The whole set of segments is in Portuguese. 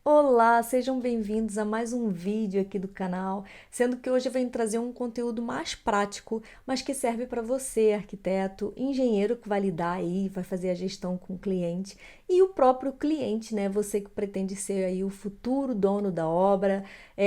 Olá, sejam bem-vindos a mais um vídeo aqui do canal, sendo que hoje eu venho trazer um conteúdo mais prático, mas que serve para você, arquiteto, engenheiro que vai lidar aí, vai fazer a gestão com o cliente e o próprio cliente, né? Você que pretende ser aí o futuro dono da obra,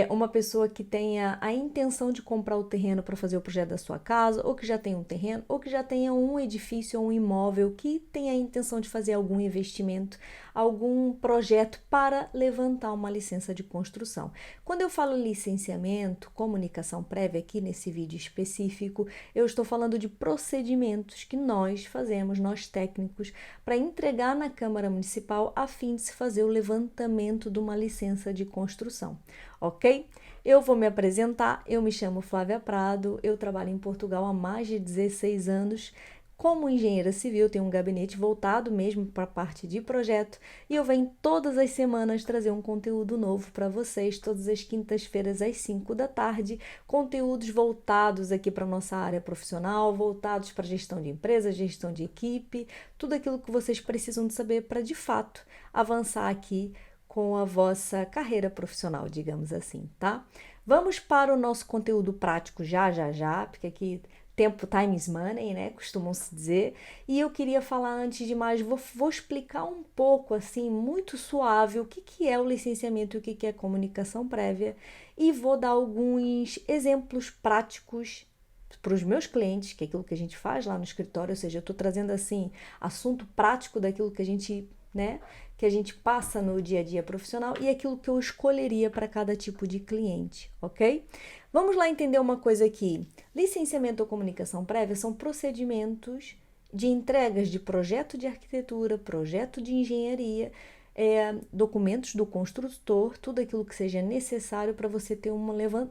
uma pessoa que tenha a intenção de comprar o terreno para fazer o projeto da sua casa, ou que já tenha um terreno, ou que já tenha um edifício ou um imóvel que tenha a intenção de fazer algum investimento, algum projeto para levantar uma licença de construção. Quando eu falo licenciamento, comunicação prévia aqui nesse vídeo específico, eu estou falando de procedimentos que nós fazemos, nós técnicos, para entregar na Câmara Municipal a fim de se fazer o levantamento de uma licença de construção, ok? Eu vou me apresentar, eu me chamo Flávia Prado, eu trabalho em Portugal há mais de 16 anos. Como engenheira civil, tenho um gabinete voltado mesmo para a parte de projeto e eu venho todas as semanas trazer um conteúdo novo para vocês, todas as quintas-feiras às 5 da tarde, conteúdos voltados aqui para a nossa área profissional, voltados para gestão de empresa, gestão de equipe, tudo aquilo que vocês precisam de saber para, de fato, avançar aqui com a vossa carreira profissional, digamos assim, tá? Vamos para o nosso conteúdo prático já, porque aqui tempo, time is money, né? Costumam se dizer. E eu queria falar antes de mais, vou explicar um pouco, assim, muito suave, o que é o licenciamento e o que é comunicação prévia. E vou dar alguns exemplos práticos para os meus clientes, que é aquilo que a gente faz lá no escritório, ou seja, eu estou trazendo, assim, assunto prático daquilo que a gente, né? Que a gente passa no dia a dia profissional e aquilo que eu escolheria para cada tipo de cliente, ok? Vamos lá entender uma coisa aqui. Licenciamento ou comunicação prévia são procedimentos de entregas de projeto de arquitetura, projeto de engenharia, documentos do construtor, tudo aquilo que seja necessário para você ter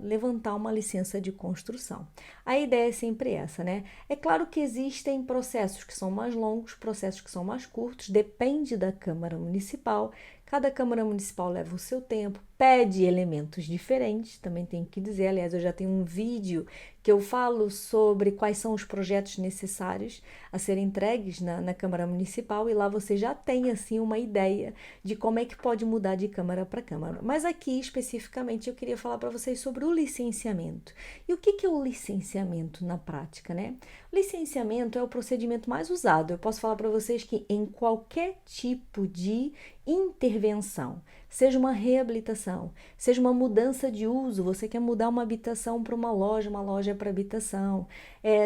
levantar uma licença de construção. A ideia é sempre essa, né? É claro que existem processos que são mais longos, processos que são mais curtos, depende da Câmara Municipal. Cada Câmara Municipal leva o seu tempo, pede elementos diferentes, também tenho que dizer, aliás, eu já tenho um vídeo que eu falo sobre quais são os projetos necessários a serem entregues na Câmara Municipal e lá você já tem, assim, uma ideia de como é que pode mudar de Câmara para Câmara. Mas aqui, especificamente, eu queria falar para vocês sobre o licenciamento. E o que é o licenciamento na prática, né? O licenciamento é o procedimento mais usado. Eu posso falar para vocês que em qualquer tipo de intervenção, seja uma reabilitação, seja uma mudança de uso, você quer mudar uma habitação para uma loja para habitação,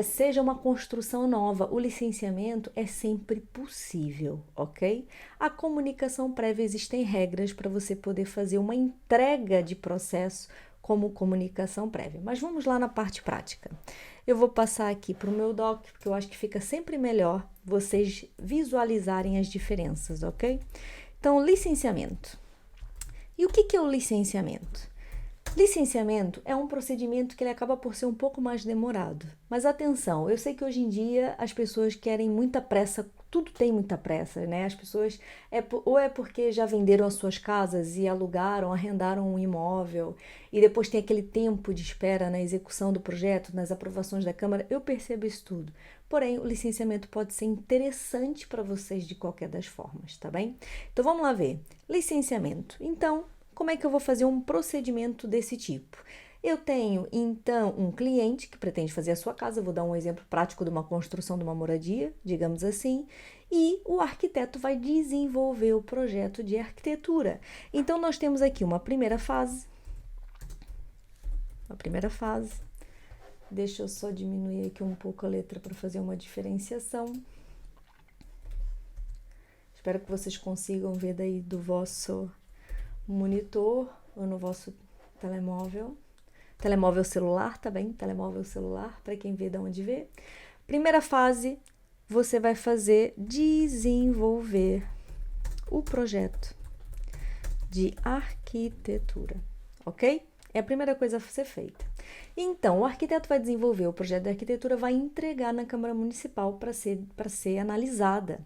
seja uma construção nova, o licenciamento é sempre possível, ok? A comunicação prévia, existem regras para você poder fazer uma entrega de processo como comunicação prévia. Mas vamos lá na parte prática. Eu vou passar aqui para o meu doc, porque eu acho que fica sempre melhor vocês visualizarem as diferenças, ok? Então, licenciamento. E o que é o licenciamento? Licenciamento é um procedimento que ele acaba por ser um pouco mais demorado. Mas atenção, eu sei que hoje em dia as pessoas querem muita pressa, tudo tem muita pressa, né? As pessoas, ou é porque já venderam as suas casas e alugaram, arrendaram um imóvel e depois tem aquele tempo de espera na execução do projeto, nas aprovações da Câmara, eu percebo isso tudo. Porém, o licenciamento pode ser interessante para vocês de qualquer das formas, tá bem? Então, vamos lá ver. Licenciamento. Então, como é que eu vou fazer um procedimento desse tipo? Eu tenho, então, um cliente que pretende fazer a sua casa, vou dar um exemplo prático de uma construção de uma moradia, digamos assim, e o arquiteto vai desenvolver o projeto de arquitetura. Então, nós temos aqui uma primeira fase. Deixa eu só diminuir aqui um pouco a letra para fazer uma diferenciação. Espero que vocês consigam ver daí do vosso monitor ou no vosso telemóvel. Telemóvel celular, tá bem? Telemóvel celular, para quem vê de onde vê. Primeira fase, você vai fazer desenvolver o projeto de arquitetura, ok? É a primeira coisa a ser feita. Então, o arquiteto vai desenvolver o projeto de arquitetura, vai entregar na Câmara Municipal para ser analisada.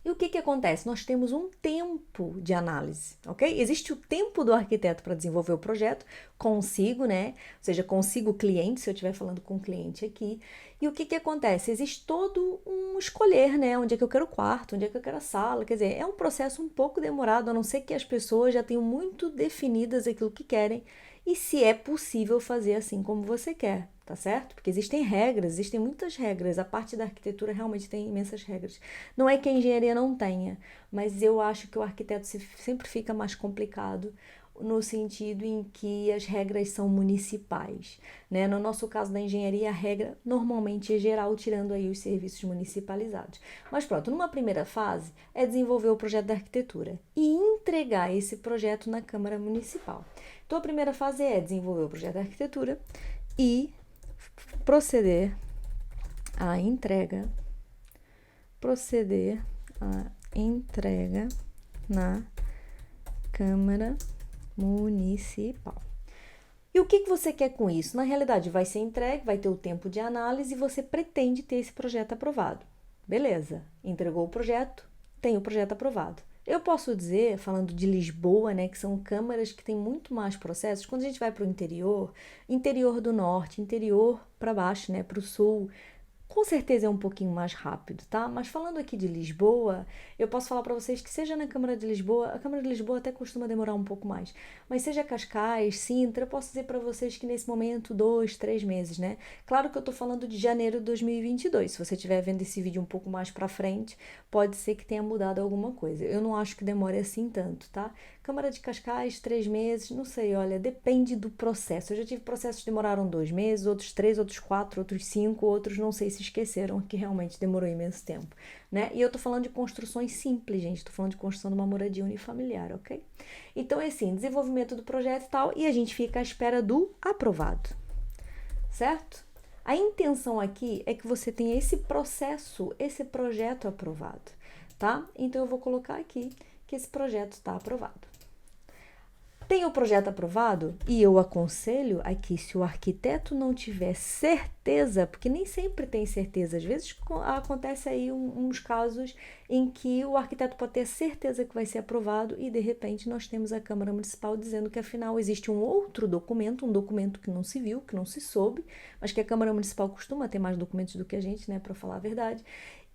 E o que que acontece? Nós temos um tempo de análise, ok? Existe o tempo do arquiteto para desenvolver o projeto, consigo, né? Ou seja, consigo o cliente, se eu estiver falando com o cliente aqui. E o que que acontece? Existe todo um escolher, né? Onde é que eu quero o quarto, onde é que eu quero a sala. Quer dizer, é um processo um pouco demorado, a não ser que as pessoas já tenham muito definidas aquilo que querem e se é possível fazer assim como você quer, tá certo? Porque existem regras, existem muitas regras. A parte da arquitetura realmente tem imensas regras. Não é que a engenharia não tenha, mas eu acho que o arquiteto sempre fica mais complicado no sentido em que as regras são municipais, né? No nosso caso da engenharia, a regra normalmente é geral, tirando aí os serviços municipalizados. Mas pronto, numa primeira fase é desenvolver o projeto da arquitetura e entregar esse projeto na Câmara Municipal. Então a primeira fase é desenvolver o projeto da arquitetura e proceder à entrega na Câmara Municipal. E o que você quer com isso? Na realidade, vai ser entregue, vai ter o tempo de análise e você pretende ter esse projeto aprovado. Beleza, entregou o projeto, tem o projeto aprovado. Eu posso dizer, falando de Lisboa, né, que são câmaras que têm muito mais processos, quando a gente vai para o interior, interior do norte, interior para baixo, né, para o sul, com certeza é um pouquinho mais rápido, tá? Mas falando aqui de Lisboa, eu posso falar para vocês que seja na Câmara de Lisboa, a Câmara de Lisboa até costuma demorar um pouco mais, mas seja Cascais, Sintra, eu posso dizer para vocês que nesse momento 2, 3 meses, né? Claro que eu tô falando de janeiro de 2022, se você estiver vendo esse vídeo um pouco mais para frente, pode ser que tenha mudado alguma coisa. Eu não acho que demore assim tanto, tá? Câmara de Cascais, 3 meses, não sei, olha, depende do processo. Eu já tive processos que demoraram 2 meses, outros 3, outros 4, outros 5, outros não sei se esqueceram, que realmente demorou imenso tempo, né? E eu tô falando de construções simples, gente, tô falando de construção de uma moradia unifamiliar, ok? Então é assim, desenvolvimento do projeto e tal, e a gente fica à espera do aprovado, certo? A intenção aqui é que você tenha esse processo, esse projeto aprovado, tá? Então eu vou colocar aqui que esse projeto está aprovado. Tem o projeto aprovado e eu aconselho aqui, se o arquiteto não tiver certeza, porque nem sempre tem certeza, às vezes acontece aí uns casos em que o arquiteto pode ter certeza que vai ser aprovado e de repente nós temos a Câmara Municipal dizendo que afinal existe um outro documento, um documento que não se viu, que não se soube, mas que a Câmara Municipal costuma ter mais documentos do que a gente, né, para falar a verdade,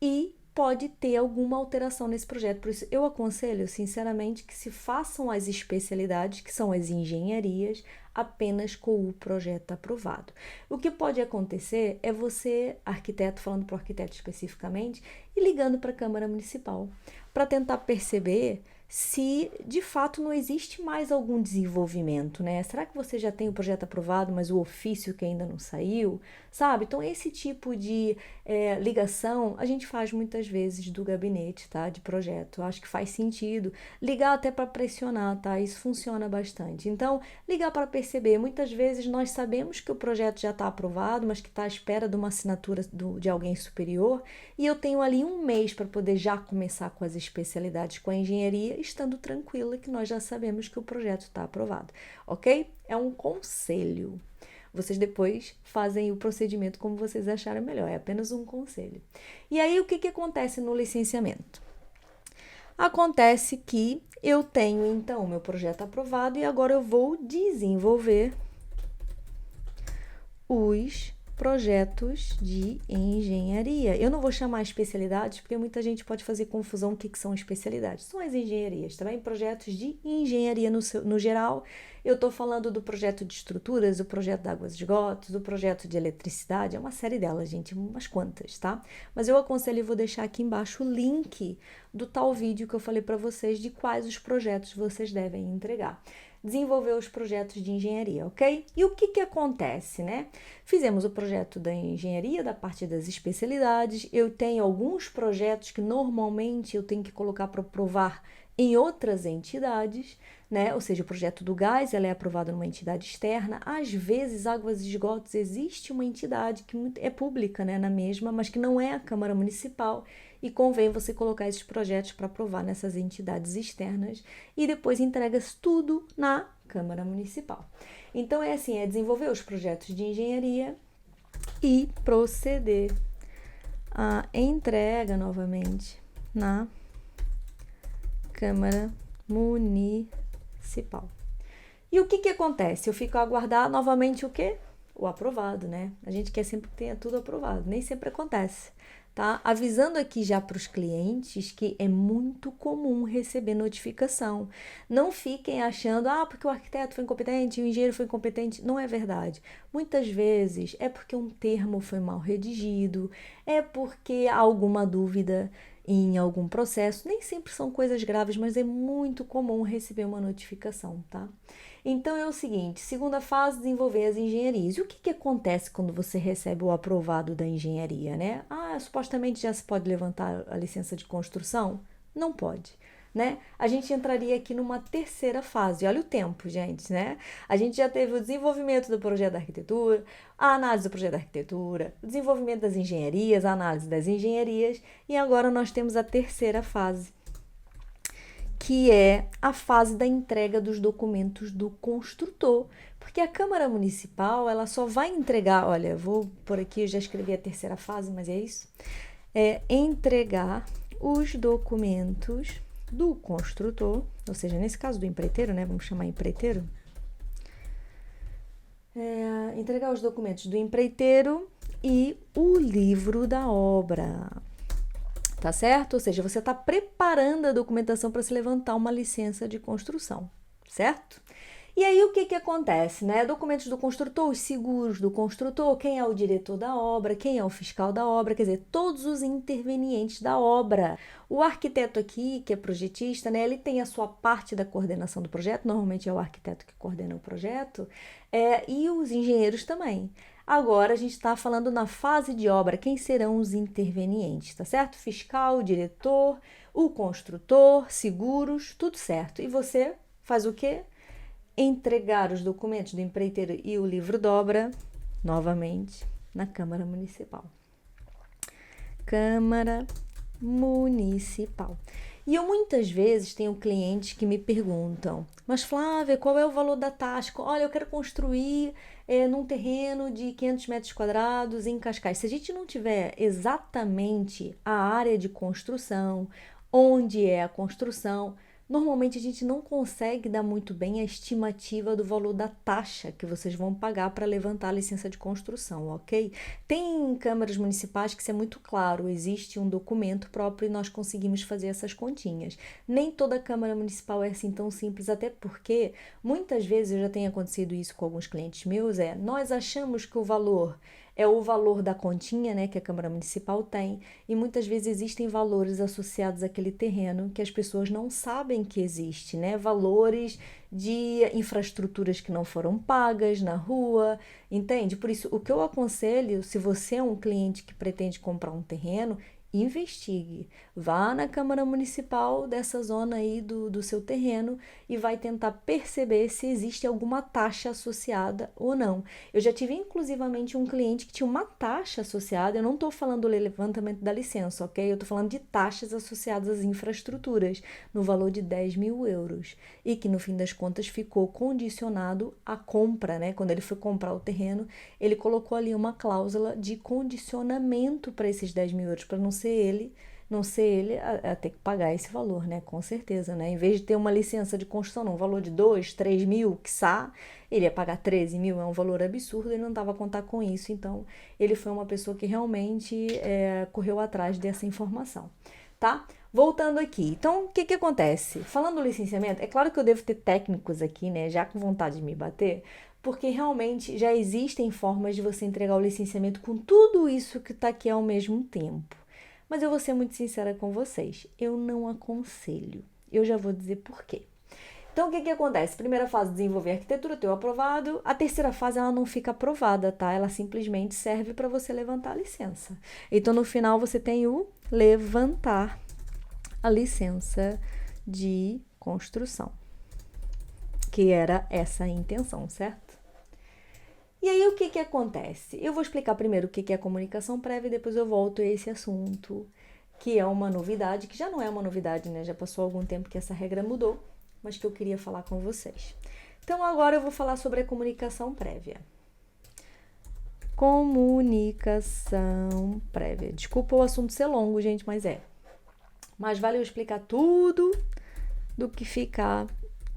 e pode ter alguma alteração nesse projeto. Por isso, eu aconselho, sinceramente, que se façam as especialidades, que são as engenharias, apenas com o projeto aprovado. O que pode acontecer é você, arquiteto, falando para o arquiteto especificamente, e ligando para a Câmara Municipal, para tentar perceber se de fato não existe mais algum desenvolvimento, né? Será que você já tem o projeto aprovado, mas o ofício que ainda não saiu, sabe? Então, esse tipo de ligação a gente faz muitas vezes do gabinete, tá? De projeto. Eu acho que faz sentido. Ligar até para pressionar, tá? Isso funciona bastante. Então, ligar para perceber. Muitas vezes nós sabemos que o projeto já está aprovado, mas que está à espera de uma assinatura de alguém superior, e eu tenho ali um mês para poder já começar com as especialidades com a engenharia, estando tranquila que nós já sabemos que o projeto está aprovado, ok? É um conselho. Vocês depois fazem o procedimento como vocês acharem melhor, é apenas um conselho. E aí, o que acontece no licenciamento? Acontece que eu tenho, então, o meu projeto aprovado e agora eu vou desenvolver os projetos de engenharia. Eu não vou chamar especialidades, porque muita gente pode fazer confusão o que são especialidades. São as engenharias, também projetos de engenharia no geral. Eu estou falando do projeto de estruturas, o projeto de águas e esgotos, o projeto de eletricidade, é uma série delas, gente, umas quantas, tá? Mas eu aconselho e vou deixar aqui embaixo o link do tal vídeo que eu falei para vocês de quais os projetos vocês devem entregar. Desenvolver os projetos de engenharia, ok? E o que acontece, né? Fizemos o projeto da engenharia, da parte das especialidades. Eu tenho alguns projetos que normalmente eu tenho que colocar para provar em outras entidades, né? Ou seja, o projeto do gás, ela é aprovado numa entidade externa. Às vezes, águas e esgotos, existe uma entidade que é pública, né, na mesma, mas que não é a Câmara Municipal, e convém você colocar esses projetos para aprovar nessas entidades externas e depois entrega-se tudo na Câmara Municipal. Então, é assim, é desenvolver os projetos de engenharia e proceder à entrega novamente na Câmara Municipal. E o que acontece? Eu fico a aguardar novamente o quê? O aprovado, né? A gente quer sempre que tenha tudo aprovado, nem sempre acontece, tá? Avisando aqui já para os clientes que é muito comum receber notificação. Não fiquem achando, porque o arquiteto foi incompetente, o engenheiro foi incompetente. Não é verdade. Muitas vezes é porque um termo foi mal redigido, é porque há alguma dúvida em algum processo. Nem sempre são coisas graves, mas é muito comum receber uma notificação, tá? Então é o seguinte, segunda fase, desenvolver as engenharias. E o que acontece quando você recebe o aprovado da engenharia, né? Supostamente já se pode levantar a licença de construção? Não pode, né? A gente entraria aqui numa terceira fase. Olha o tempo, gente, né? A gente já teve o desenvolvimento do projeto da arquitetura, a análise do projeto da arquitetura, o desenvolvimento das engenharias, a análise das engenharias, e agora nós temos a terceira fase, que é a fase da entrega dos documentos do construtor, porque a Câmara Municipal, ela só vai entregar, olha, vou por aqui, eu já escrevi a terceira fase, mas é isso, é entregar os documentos do construtor, ou seja, nesse caso do empreiteiro, né, vamos chamar empreiteiro, entregar os documentos do empreiteiro e o livro da obra. Tá certo? Ou seja, você está preparando a documentação para se levantar uma licença de construção, certo? E aí o que acontece, né? Documentos do construtor, os seguros do construtor, quem é o diretor da obra, quem é o fiscal da obra, quer dizer, todos os intervenientes da obra. O arquiteto aqui, que é projetista, né? Ele tem a sua parte da coordenação do projeto, normalmente é o arquiteto que coordena o projeto, e os engenheiros também. Agora a gente está falando na fase de obra, quem serão os intervenientes, tá certo? Fiscal, diretor, o construtor, seguros, tudo certo. E você faz o quê? Entregar os documentos do empreiteiro e o livro de obra, novamente, na Câmara Municipal. Câmara Municipal. E eu muitas vezes tenho clientes que me perguntam, mas Flávia, qual é o valor da taxa? Olha, eu quero construir num terreno de 500 metros quadrados em Cascais. Se a gente não tiver exatamente a área de construção, onde é a construção, normalmente a gente não consegue dar muito bem a estimativa do valor da taxa que vocês vão pagar para levantar a licença de construção, ok? Tem câmaras municipais que isso é muito claro, existe um documento próprio e nós conseguimos fazer essas continhas. Nem toda câmara municipal é assim tão simples, até porque muitas vezes já tem acontecido isso com alguns clientes meus, nós achamos que o valor é o valor da continha, né, que a Câmara Municipal tem, e muitas vezes existem valores associados àquele terreno que as pessoas não sabem que existe, né, valores de infraestruturas que não foram pagas na rua, entende? Por isso, o que eu aconselho, se você é um cliente que pretende comprar um terreno, investigue, vá na Câmara Municipal dessa zona aí do seu terreno e vai tentar perceber se existe alguma taxa associada ou não. Eu já tive inclusivamente um cliente que tinha uma taxa associada, eu não estou falando do levantamento da licença, ok? Eu estou falando de taxas associadas às infraestruturas, no valor de 10 mil euros, e que no fim das contas ficou condicionado à compra, né? Quando ele foi comprar o terreno, ele colocou ali uma cláusula de condicionamento para esses 10 mil euros, para não ser ele a ter que pagar esse valor, né? Com certeza, né? Em vez de ter uma licença de construção num valor de 2, 3 mil, quiçá, ele ia pagar 13 mil, é um valor absurdo, ele não estava a contar com isso, então ele foi uma pessoa que realmente correu atrás dessa informação, tá? Voltando aqui, então o que acontece? Falando do licenciamento, é claro que eu devo ter técnicos aqui, né? Já com vontade de me bater, porque realmente já existem formas de você entregar o licenciamento com tudo isso que está aqui ao mesmo tempo. Mas eu vou ser muito sincera com vocês, eu não aconselho. Eu já vou dizer por quê. Então, o que acontece? Primeira fase, desenvolver arquitetura, teu aprovado. A terceira fase, ela não fica aprovada, tá? Ela simplesmente serve para você levantar a licença. Então, no final, você tem o levantar a licença de construção, que era essa a intenção, certo? E aí, o que acontece? Eu vou explicar primeiro o que é comunicação prévia e depois eu volto a esse assunto, que é uma novidade, que já não é uma novidade, né? Já passou algum tempo que essa regra mudou, mas que eu queria falar com vocês. Então, agora eu vou falar sobre a comunicação prévia. Comunicação prévia. Desculpa o assunto ser longo, gente, mas é. Mas vale eu explicar tudo do que ficar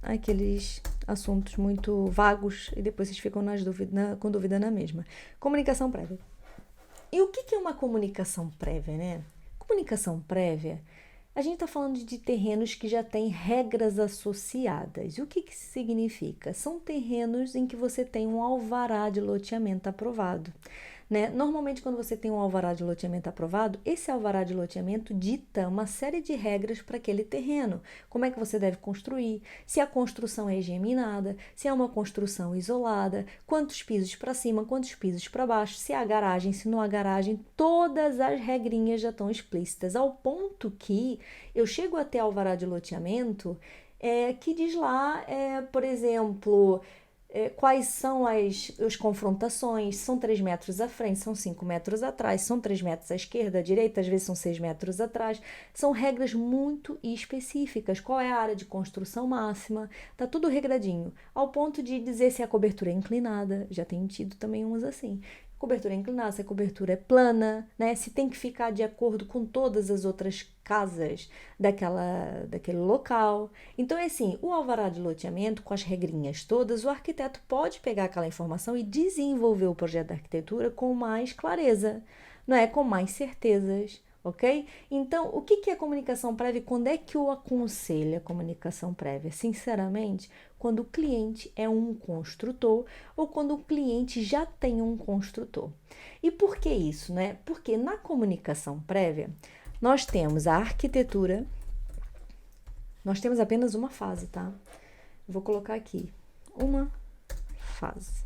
aqueles assuntos muito vagos e depois vocês ficam com dúvida na mesma. Comunicação prévia. E o que é uma comunicação prévia, né? Comunicação prévia, a gente está falando de terrenos que já têm regras associadas. E o que isso significa? São terrenos em que você tem um alvará de loteamento aprovado. Né? Normalmente, quando você tem um alvará de loteamento aprovado, esse alvará de loteamento dita uma série de regras para aquele terreno. Como é que você deve construir, se a construção é geminada, se é uma construção isolada, quantos pisos para cima, quantos pisos para baixo, se há garagem, se não há garagem, todas as regrinhas já estão explícitas, ao ponto que eu chego até alvará de loteamento que diz lá, por exemplo, quais são as confrontações, são 3 metros à frente, são 5 metros atrás, são 3 metros à esquerda, à direita, às vezes são 6 metros atrás, são regras muito específicas, qual é a área de construção máxima, tá tudo regradinho, ao ponto de dizer se a cobertura é inclinada, já tenho tido também umas assim, cobertura é inclinada, se a cobertura é plana, né? Se tem que ficar de acordo com todas as outras casas daquele local. Então, é assim, o alvará de loteamento, com as regrinhas todas, o arquiteto pode pegar aquela informação e desenvolver o projeto de arquitetura com mais clareza, não é? Com mais certezas, ok? Então, o que é comunicação prévia e quando é que eu aconselho a comunicação prévia? Sinceramente, quando o cliente é um construtor ou quando o cliente já tem um construtor. E por que isso, né? Porque na comunicação prévia, nós temos a arquitetura, nós temos apenas uma fase, tá? Vou colocar aqui, uma fase.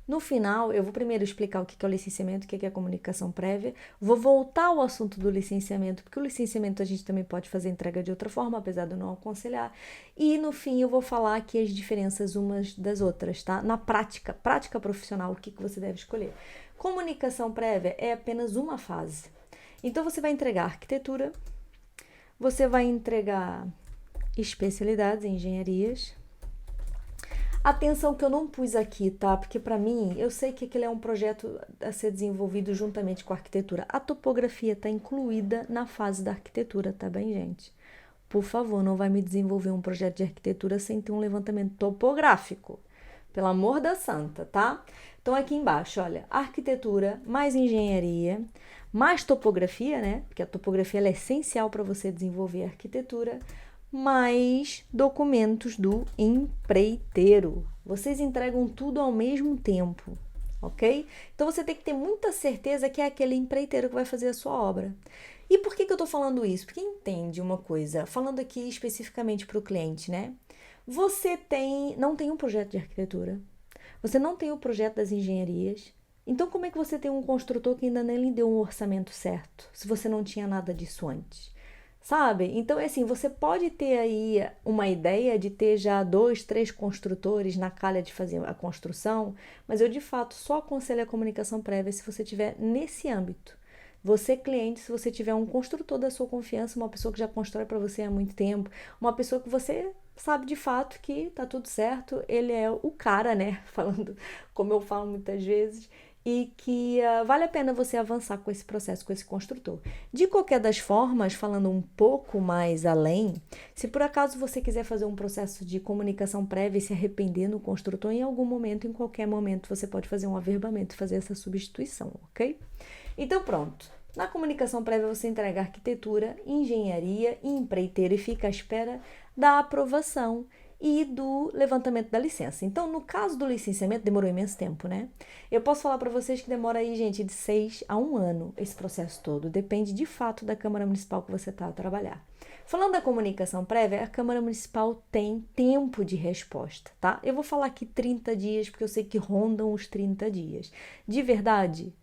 No final, eu vou primeiro explicar o que é o licenciamento, o que é a comunicação prévia. Vou voltar ao assunto do licenciamento, porque o licenciamento a gente também pode fazer entrega de outra forma, apesar de eu não aconselhar. E no fim, eu vou falar aqui as diferenças umas das outras, tá? Na prática profissional, o que você deve escolher. Comunicação prévia é apenas uma fase. Então, você vai entregar arquitetura, você vai entregar especialidades, engenharias. Atenção que eu não pus aqui, tá? Porque para mim, eu sei que aquele é um projeto a ser desenvolvido juntamente com a arquitetura. A topografia está incluída na fase da arquitetura, tá bem, gente? Por favor, não vai me desenvolver um projeto de arquitetura sem ter um levantamento topográfico. Pelo amor da santa, tá? Então, aqui embaixo, olha, arquitetura mais engenharia, mais topografia, né? Porque a topografia ela é essencial para você desenvolver a arquitetura, mais documentos do empreiteiro. Vocês entregam tudo ao mesmo tempo, ok? Então, você tem que ter muita certeza que é aquele empreiteiro que vai fazer a sua obra. E por que eu tô falando isso? Porque entende uma coisa, falando aqui especificamente para o cliente, né? Você não tem um projeto de arquitetura, você não tem o projeto das engenharias, então como é que você tem um construtor que ainda nem lhe deu um orçamento certo, se você não tinha nada disso antes? Sabe? Então, é assim, você pode ter aí uma ideia de ter já 2, 3 construtores na calha de fazer a construção, mas eu, de fato, só aconselho a comunicação prévia se você tiver nesse âmbito. Você, cliente, se você tiver um construtor da sua confiança, uma pessoa que já constrói para você há muito tempo, uma pessoa que você sabe de fato que tá tudo certo, ele é o cara, né? Falando como eu falo muitas vezes, e que vale a pena você avançar com esse processo, com esse construtor. De qualquer das formas, falando um pouco mais além, se por acaso você quiser fazer um processo de comunicação prévia e se arrepender no construtor, em algum momento, em qualquer momento, você pode fazer um averbamento e fazer essa substituição, ok? Então, pronto. Na comunicação prévia, você entrega arquitetura, engenharia e empreiteiro e fica à espera da aprovação e do levantamento da licença. Então, no caso do licenciamento, demorou imenso tempo, né? Eu posso falar para vocês que demora aí, gente, de 6 a 1 ano esse processo todo. Depende, de fato, da Câmara Municipal que você está a trabalhar. Falando da comunicação prévia, a Câmara Municipal tem tempo de resposta, tá? Eu vou falar aqui 30 dias, porque eu sei que rondam os 30 dias. De verdade,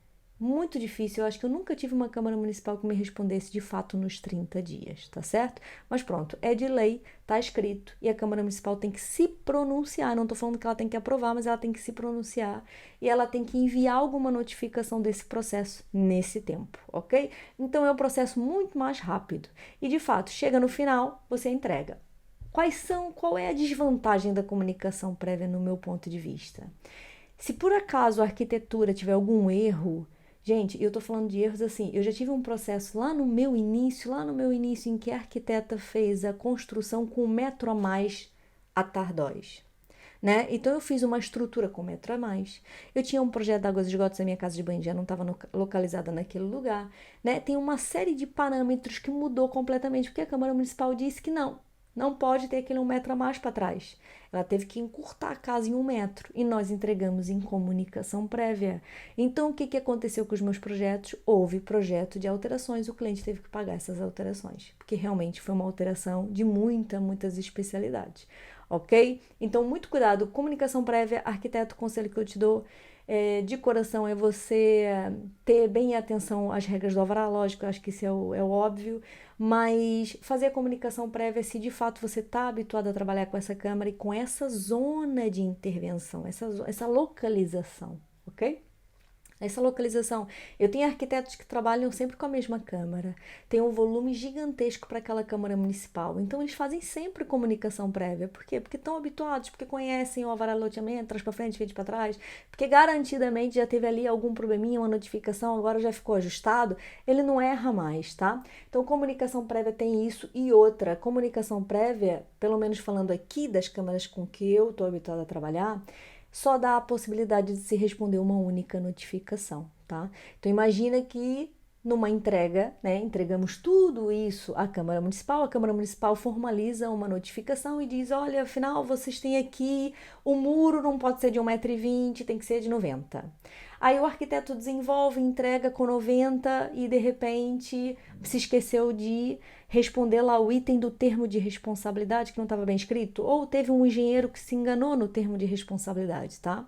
muito difícil, eu acho que eu nunca tive uma Câmara Municipal que me respondesse de fato nos 30 dias, tá certo? Mas pronto, é de lei, tá escrito, e a Câmara Municipal tem que se pronunciar, não tô falando que ela tem que aprovar, mas ela tem que se pronunciar, e ela tem que enviar alguma notificação desse processo nesse tempo, ok? Então é um processo muito mais rápido, e de fato, chega no final, você entrega. Qual é a desvantagem da comunicação prévia no meu ponto de vista? Se por acaso a arquitetura tiver algum erro, Gente, eu tô falando de erros assim, eu já tive um processo lá no meu início, em que a arquiteta fez a construção com 1 metro a mais a tardóis. Né? Então eu fiz uma estrutura com 1 metro a mais. Eu tinha um projeto de águas e esgotos na minha casa de banho, já não estava localizada naquele lugar, né? Tem uma série de parâmetros que mudou completamente, porque a Câmara Municipal disse que não pode ter aquele 1 metro a mais para trás. Ela teve que encurtar a casa em 1 metro e nós entregamos em comunicação prévia. Então o que aconteceu com os meus projetos? Houve projeto de alterações, o cliente teve que pagar essas alterações, porque realmente foi uma alteração de muitas especialidades. Ok? Então, muito cuidado. Comunicação prévia, arquiteto, conselho que eu te dou de coração é você ter bem atenção às regras do alvará, lógico, eu acho que isso é o óbvio, mas fazer a comunicação prévia se de fato você está habituado a trabalhar com essa câmara e com essa zona de intervenção, essa localização, ok? Essa localização. Eu tenho arquitetos que trabalham sempre com a mesma câmara, tem um volume gigantesco para aquela Câmara Municipal, então eles fazem sempre comunicação prévia. Por quê? Porque estão habituados, porque conhecem o alvará de loteamento, trás para frente, frente para trás, porque garantidamente já teve ali algum probleminha, uma notificação, agora já ficou ajustado, ele não erra mais, tá? Então comunicação prévia tem isso e outra, comunicação prévia, pelo menos falando aqui das câmaras com que eu estou habituada a trabalhar, só dá a possibilidade de se responder uma única notificação, tá? Então imagina que numa entrega, né, entregamos tudo isso à Câmara Municipal, a Câmara Municipal formaliza uma notificação e diz, olha, afinal vocês têm aqui, o muro não pode ser de 1,20 m, tem que ser de 90. Aí o arquiteto desenvolve, entrega com 90 e de repente se esqueceu de responder lá o item do termo de responsabilidade que não estava bem escrito, ou teve um engenheiro que se enganou no termo de responsabilidade, tá?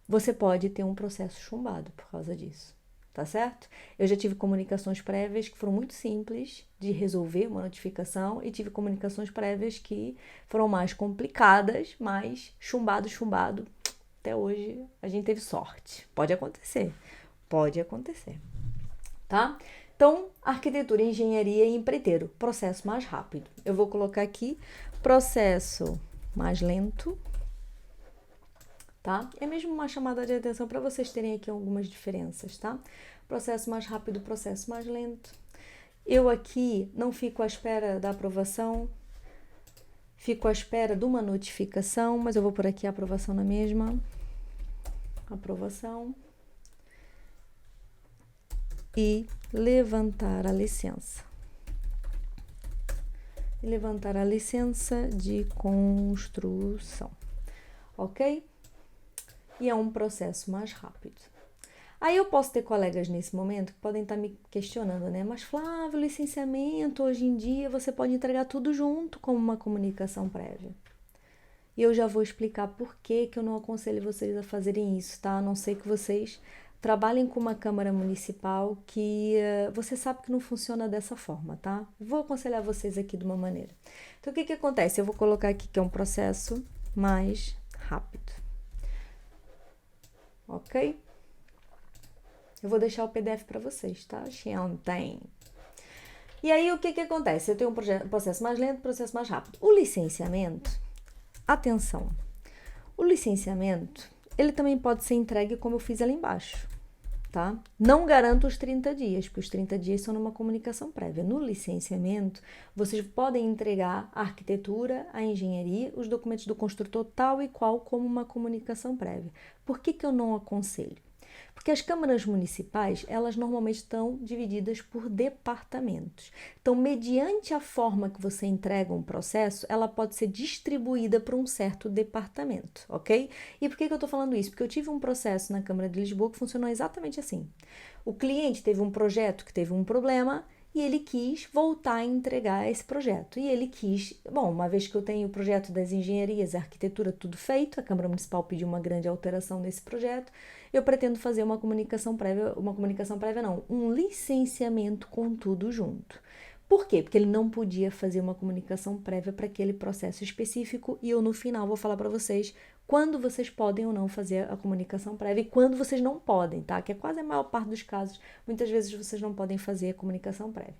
Você pode ter um processo chumbado por causa disso, tá certo? Eu já tive comunicações prévias que foram muito simples de resolver uma notificação e tive comunicações prévias que foram mais complicadas, mas chumbado, até hoje a gente teve sorte. Pode acontecer, tá? Então, arquitetura, engenharia e empreiteiro, processo mais rápido. Eu vou colocar aqui processo mais lento, tá? É mesmo uma chamada de atenção para vocês terem aqui algumas diferenças, tá? Processo mais rápido, processo mais lento. Eu aqui não fico à espera da aprovação, fico à espera de uma notificação, mas eu vou por aqui a aprovação na mesma. Aprovação. E levantar a licença. Levantar a licença de construção, ok? E é um processo mais rápido. Aí eu posso ter colegas nesse momento que podem estar me questionando, né? Mas Flávio, licenciamento, hoje em dia você pode entregar tudo junto como uma comunicação prévia. E eu já vou explicar por que eu não aconselho vocês a fazerem isso, tá? A não ser que vocês trabalhem com uma Câmara Municipal que você sabe que não funciona dessa forma, tá? Vou aconselhar vocês aqui de uma maneira. Então, o que acontece? Eu vou colocar aqui que é um processo mais rápido. Ok? Eu vou deixar o PDF para vocês, tá? Tem. E aí, o que acontece? Eu tenho um processo mais lento, processo mais rápido. O licenciamento, atenção, o licenciamento, ele também pode ser entregue como eu fiz ali embaixo, tá? Não garanto os 30 dias, porque os 30 dias são numa comunicação prévia. No licenciamento, vocês podem entregar a arquitetura, a engenharia, os documentos do construtor tal e qual como uma comunicação prévia. Por que eu não aconselho? Porque as câmaras municipais, elas normalmente estão divididas por departamentos. Então, mediante a forma que você entrega um processo, ela pode ser distribuída para um certo departamento, ok? E por que eu estou falando isso? Porque eu tive um processo na Câmara de Lisboa que funcionou exatamente assim. O cliente teve um projeto que teve um problema e ele quis voltar a entregar esse projeto. E ele quis, bom, uma vez que eu tenho o projeto das engenharias, a arquitetura, tudo feito, a Câmara Municipal pediu uma grande alteração nesse projeto, eu pretendo fazer uma comunicação prévia não, um licenciamento com tudo junto. Por quê? Porque ele não podia fazer uma comunicação prévia para aquele processo específico e eu no final vou falar para vocês quando vocês podem ou não fazer a comunicação prévia e quando vocês não podem, tá? Que é quase a maior parte dos casos, muitas vezes vocês não podem fazer a comunicação prévia.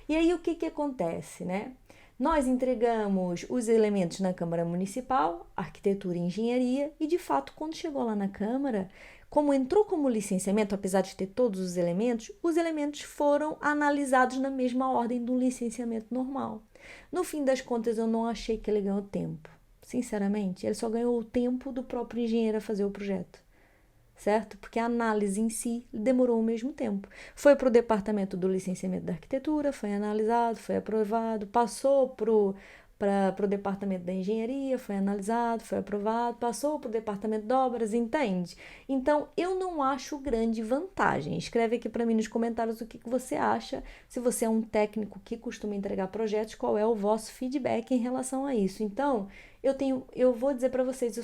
E aí o que acontece, né? Nós entregamos os elementos na Câmara Municipal, arquitetura e engenharia, e de fato, quando chegou lá na Câmara, Como entrou como licenciamento, apesar de ter todos os elementos foram analisados na mesma ordem do licenciamento normal. No fim das contas, eu não achei que ele ganhou tempo. Sinceramente, ele só ganhou o tempo do próprio engenheiro a fazer o projeto, certo? Porque a análise em si demorou o mesmo tempo. Foi para o departamento do licenciamento da arquitetura, foi analisado, foi aprovado, passou para o departamento da engenharia, foi analisado, foi aprovado, passou para o departamento de obras, entende? Então, eu não acho grande vantagem. Escreve aqui para mim nos comentários o que você acha. Se você é um técnico que costuma entregar projetos, qual é o vosso feedback em relação a isso? Então, eu vou dizer para vocês,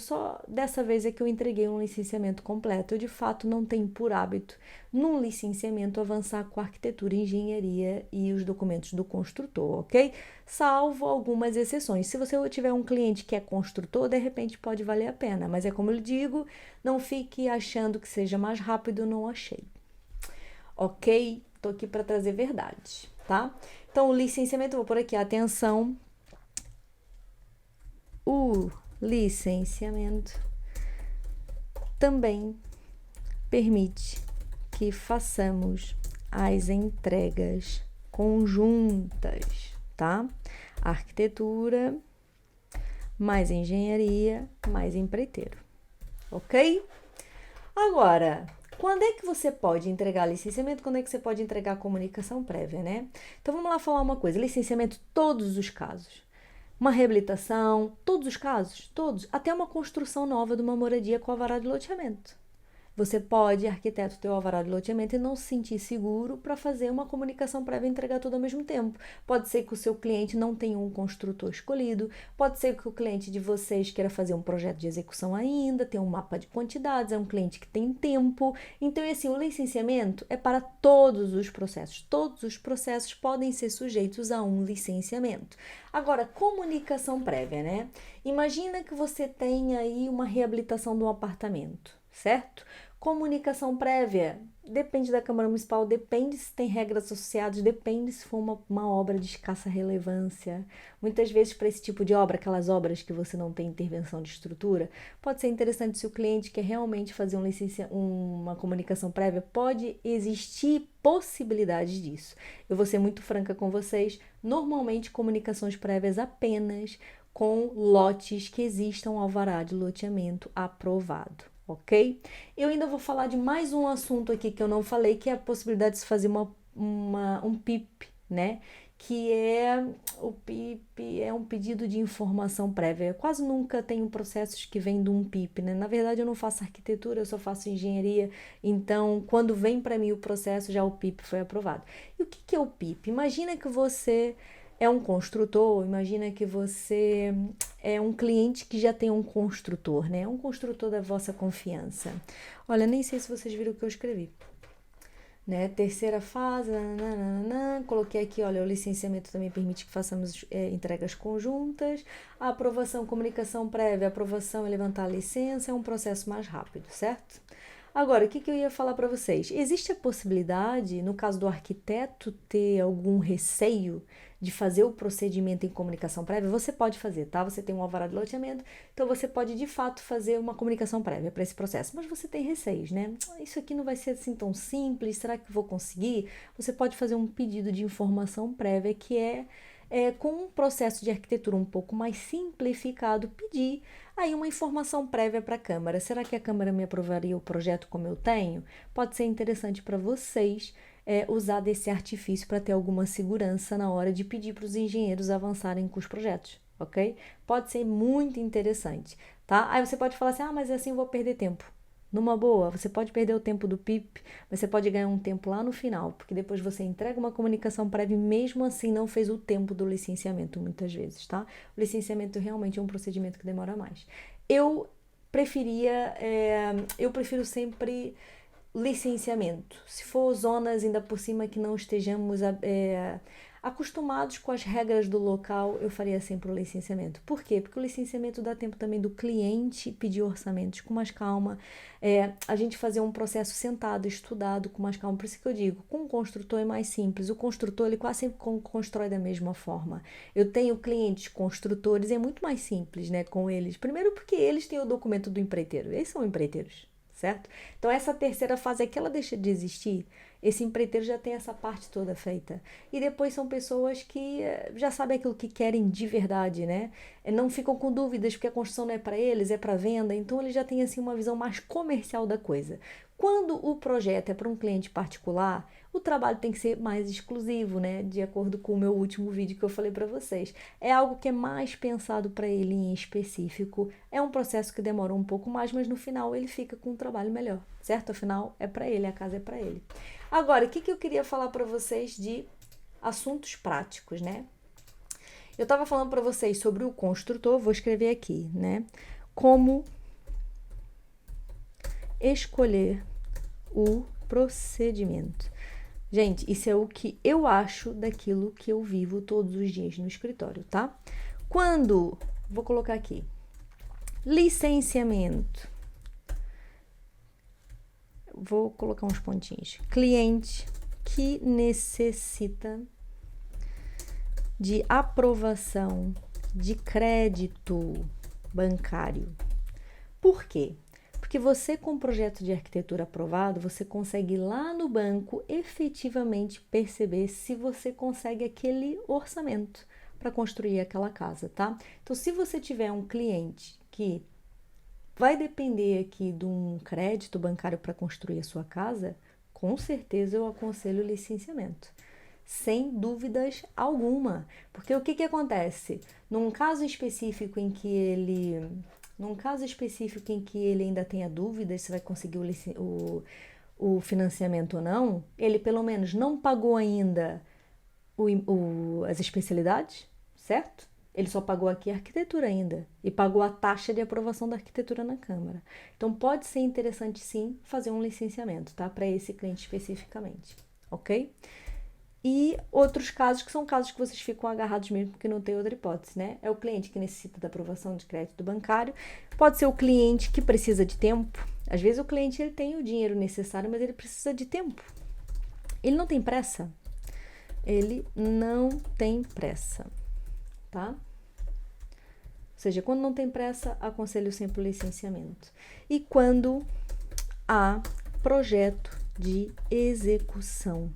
dessa vez é que eu entreguei um licenciamento completo. Eu, de fato, não tenho por hábito, num licenciamento, avançar com a arquitetura, engenharia e os documentos do construtor, ok? Salvo algumas exceções. Se você tiver um cliente que é construtor, de repente pode valer a pena. Mas é como eu digo, não fique achando que seja mais rápido, eu não achei. Ok? Tô aqui para trazer verdade, tá? Então, o licenciamento, vou por aqui, atenção. O licenciamento também permite que façamos as entregas conjuntas, tá? Arquitetura, mais engenharia, mais empreiteiro, ok? Agora, quando é que você pode entregar licenciamento? Quando é que você pode entregar comunicação prévia, né? Então, vamos lá falar uma coisa. Licenciamento, todos os casos. Uma reabilitação, todos os casos, todos, até uma construção nova de uma moradia com alvará de loteamento. Você pode, arquiteto, ter o alvará de loteamento e não se sentir seguro para fazer uma comunicação prévia e entregar tudo ao mesmo tempo. Pode ser que o seu cliente não tenha um construtor escolhido, pode ser que o cliente de vocês queira fazer um projeto de execução ainda, tem um mapa de quantidades, é um cliente que tem tempo. Então, assim, o licenciamento é para todos os processos. Todos os processos podem ser sujeitos a um licenciamento. Agora, comunicação prévia, né? Imagina que você tem aí uma reabilitação de um apartamento, certo? Comunicação prévia, depende da Câmara Municipal, depende se tem regras associadas, depende se for uma obra de escassa relevância. Muitas vezes, para esse tipo de obra, aquelas obras que você não tem intervenção de estrutura, pode ser interessante se o cliente quer realmente fazer uma comunicação prévia, pode existir possibilidades disso. Eu vou ser muito franca com vocês, normalmente comunicações prévias apenas com lotes que existam alvará de loteamento aprovado. Ok? Eu ainda vou falar de mais um assunto aqui que eu não falei, que é a possibilidade de se fazer um PIP, né? O PIP é um pedido de informação prévia. Eu quase nunca tenho processos que vêm de um PIP, né? Na verdade, eu não faço arquitetura, eu só faço engenharia. Então, quando vem para mim o processo, já o PIP foi aprovado. E o que é o PIP? Imagina que você é um construtor, imagina que você é um cliente que já tem um construtor, né? Um construtor da vossa confiança. Olha, nem sei se vocês viram o que eu escrevi. Né? Terceira fase, coloquei aqui, olha, o licenciamento também permite que façamos entregas conjuntas, a aprovação, comunicação prévia, a aprovação e levantar a licença é um processo mais rápido, certo? Agora, o que eu ia falar para vocês? Existe a possibilidade, no caso do arquiteto, ter algum receio de fazer o procedimento em comunicação prévia? Você pode fazer, tá? Você tem um alvará de loteamento, então você pode, de fato, fazer uma comunicação prévia para esse processo. Mas você tem receios, né? Isso aqui não vai ser assim tão simples, será que eu vou conseguir? Você pode fazer um pedido de informação prévia que com um processo de arquitetura um pouco mais simplificado, pedir aí uma informação prévia para a Câmara. Será que a Câmara me aprovaria o projeto como eu tenho? Pode ser interessante para vocês usar desse artifício para ter alguma segurança na hora de pedir para os engenheiros avançarem com os projetos, ok? Pode ser muito interessante, tá? Aí você pode falar assim, mas assim eu vou perder tempo. Numa boa, você pode perder o tempo do PIP, mas você pode ganhar um tempo lá no final, porque depois você entrega uma comunicação prévia e mesmo assim não fez o tempo do licenciamento muitas vezes, tá? O licenciamento realmente é um procedimento que demora mais. Eu prefiro sempre licenciamento. Se for zonas ainda por cima que não estejamos acostumados com as regras do local, eu faria sempre o licenciamento. Por quê? Porque o licenciamento dá tempo também do cliente pedir orçamentos com mais calma, a gente fazer um processo sentado, estudado, com mais calma. Por isso que eu digo, com o construtor é mais simples. O construtor, ele quase sempre constrói da mesma forma. Eu tenho clientes construtores, é muito mais simples, né, com eles. Primeiro porque eles têm o documento do empreiteiro, eles são empreiteiros, certo? Então, essa terceira fase é que ela deixa de existir. Esse empreiteiro já tem essa parte toda feita. E depois são pessoas que já sabem aquilo que querem de verdade, né? Não ficam com dúvidas porque a construção não é para eles, é para venda. Então, eles já têm assim uma visão mais comercial da coisa. Quando o projeto é para um cliente particular, o trabalho tem que ser mais exclusivo, né? De acordo com o meu último vídeo que eu falei para vocês. É algo que é mais pensado para ele em específico. É um processo que demora um pouco mais, mas no final ele fica com um trabalho melhor, certo? Afinal, é para ele, a casa é para ele. Agora, o que eu queria falar para vocês de assuntos práticos, né? Eu estava falando para vocês sobre o construtor, vou escrever aqui, né? Como escolher o procedimento. Gente, isso é o que eu acho daquilo que eu vivo todos os dias no escritório, tá? Quando, vou colocar aqui, licenciamento, vou colocar uns pontinhos, cliente que necessita de aprovação de crédito bancário. Por quê? Porque você, com o projeto de arquitetura aprovado, você consegue ir lá no banco efetivamente perceber se você consegue aquele orçamento para construir aquela casa, tá? Então, se você tiver um cliente que vai depender aqui de um crédito bancário para construir a sua casa, com certeza eu aconselho o licenciamento. Sem dúvidas alguma. Porque o que acontece? Num caso específico em que ele ainda tenha dúvidas se vai conseguir o financiamento ou não, ele pelo menos não pagou ainda as especialidades, certo? Ele só pagou aqui a arquitetura ainda e pagou a taxa de aprovação da arquitetura na Câmara. Então, pode ser interessante, sim, fazer um licenciamento, tá? Para esse cliente especificamente, ok? E outros casos que são casos que vocês ficam agarrados mesmo porque não tem outra hipótese, né? É o cliente que necessita da aprovação de crédito bancário, pode ser o cliente que precisa de tempo. Às vezes o cliente ele tem o dinheiro necessário, mas ele precisa de tempo. Ele não tem pressa. Ele não tem pressa, tá? Ou seja, quando não tem pressa, aconselho sempre o licenciamento. E quando há projeto de execução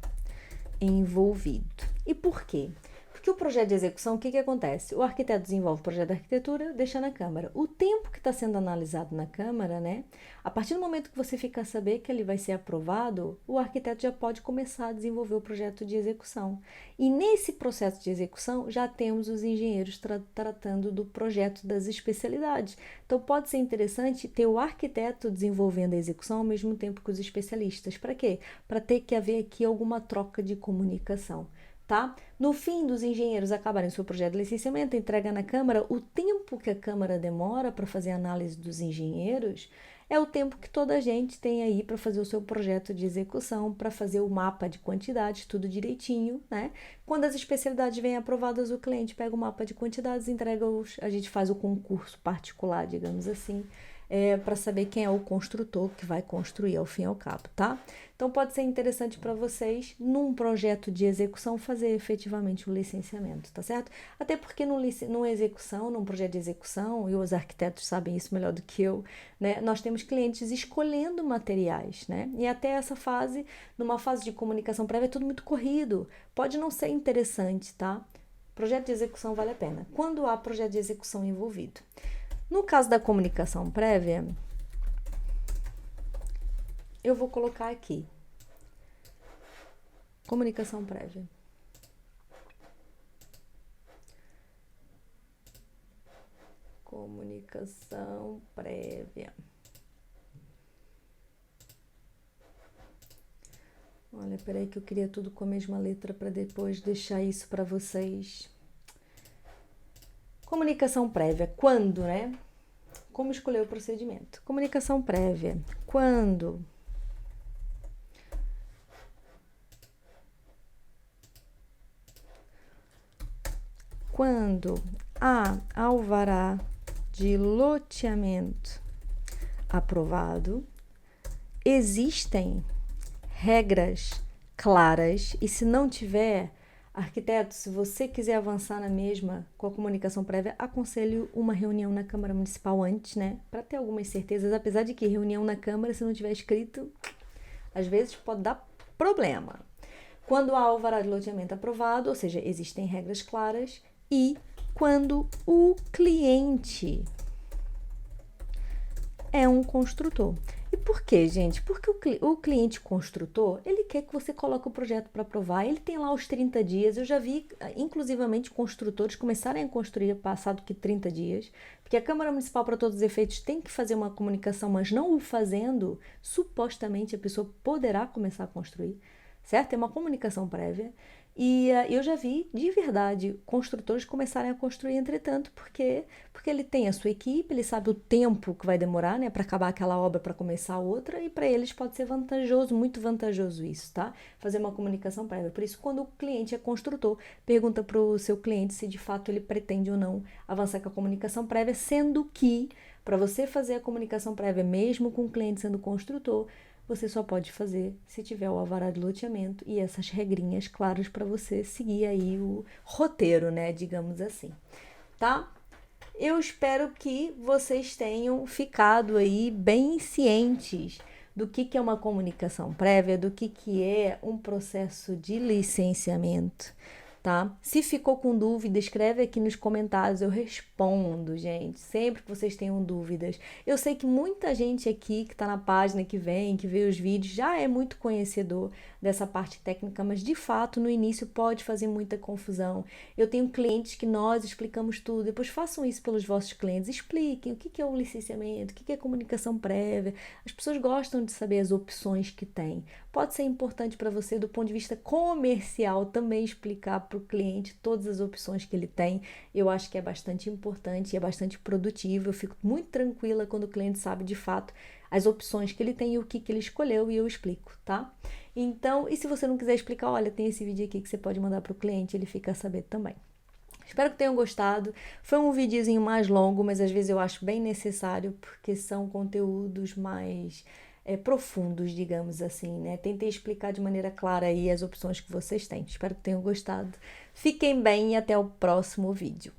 envolvido. E por quê? Porque o projeto de execução, o que acontece? O arquiteto desenvolve o projeto de arquitetura, deixa na Câmara. O tempo que está sendo analisado na Câmara, né? A partir do momento que você fica a saber que ele vai ser aprovado, o arquiteto já pode começar a desenvolver o projeto de execução. E nesse processo de execução, já temos os engenheiros tratando do projeto das especialidades. Então, pode ser interessante ter o arquiteto desenvolvendo a execução ao mesmo tempo que os especialistas. Para quê? Para ter que haver aqui alguma troca de comunicação. Tá? No fim dos engenheiros acabarem seu projeto de licenciamento, entrega na Câmara, o tempo que a Câmara demora para fazer a análise dos engenheiros é o tempo que toda a gente tem aí para fazer o seu projeto de execução, para fazer o mapa de quantidades, tudo direitinho, né? Quando as especialidades vêm aprovadas, o cliente pega o mapa de quantidades, a gente faz o concurso particular, digamos assim, para saber quem é o construtor que vai construir ao fim e ao cabo, tá? Então, pode ser interessante para vocês, num projeto de execução, fazer efetivamente o licenciamento, tá certo? Até porque num projeto de execução, e os arquitetos sabem isso melhor do que eu, né? Nós temos clientes escolhendo materiais, né? E até essa fase, numa fase de comunicação prévia, é tudo muito corrido. Pode não ser interessante, tá? Projeto de execução vale a pena. Quando há projeto de execução envolvido. No caso da comunicação prévia, eu vou colocar aqui. Comunicação prévia. Comunicação prévia. Olha, peraí que eu queria tudo com a mesma letra para depois deixar isso para vocês. Comunicação prévia. Quando, né? Como escolher o procedimento? Comunicação prévia. Quando há alvará de loteamento aprovado, existem regras claras e se não tiver, Arquiteto, se você quiser avançar na mesma com a comunicação prévia, aconselho uma reunião na Câmara Municipal antes, né? Para ter algumas certezas, apesar de que reunião na Câmara, se não tiver escrito, às vezes pode dar problema. Quando há alvará de loteamento aprovado, ou seja, existem regras claras, e quando o cliente é um construtor. E por quê, gente? Porque o cliente construtor, ele quer que você coloque o projeto para aprovar, ele tem lá os 30 dias, eu já vi, inclusivamente, construtores começarem a construir passado que 30 dias, porque a Câmara Municipal, para todos os efeitos, tem que fazer uma comunicação, mas não o fazendo, supostamente a pessoa poderá começar a construir, certo? É uma comunicação prévia. E eu já vi, de verdade, construtores começarem a construir, entretanto, porque ele tem a sua equipe, ele sabe o tempo que vai demorar, né, para acabar aquela obra, para começar outra, e para eles pode ser vantajoso, muito vantajoso isso, tá? Fazer uma comunicação prévia. Por isso, quando o cliente é construtor, pergunta para o seu cliente se de fato ele pretende ou não avançar com a comunicação prévia, sendo que, para você fazer a comunicação prévia, mesmo com o cliente sendo construtor, você só pode fazer se tiver o alvará de loteamento e essas regrinhas claras para você seguir aí o roteiro, né, digamos assim, tá? Eu espero que vocês tenham ficado aí bem cientes do que é uma comunicação prévia, do que é um processo de licenciamento, tá? Se ficou com dúvida, escreve aqui nos comentários, eu respondo, gente, sempre que vocês tenham dúvidas. Eu sei que muita gente aqui que tá na página, que vê os vídeos, já é muito conhecedor dessa parte técnica, mas de fato no início pode fazer muita confusão. Eu tenho clientes que nós explicamos tudo, depois façam isso pelos vossos clientes, expliquem o que é um licenciamento, o que é comunicação prévia. As pessoas gostam de saber as opções que tem. Pode ser importante para você do ponto de vista comercial também explicar para o cliente todas as opções que ele tem. Eu acho que é bastante importante e é bastante produtivo. Eu fico muito tranquila quando o cliente sabe de fato as opções que ele tem e o que ele escolheu e eu explico, tá? Então, e se você não quiser explicar, olha, tem esse vídeo aqui que você pode mandar para o cliente, ele fica a saber também. Espero que tenham gostado. Foi um videozinho mais longo, mas às vezes eu acho bem necessário porque são conteúdos mais profundos, digamos assim, né? Tentei explicar de maneira clara aí as opções que vocês têm. Espero que tenham gostado. Fiquem bem e até o próximo vídeo.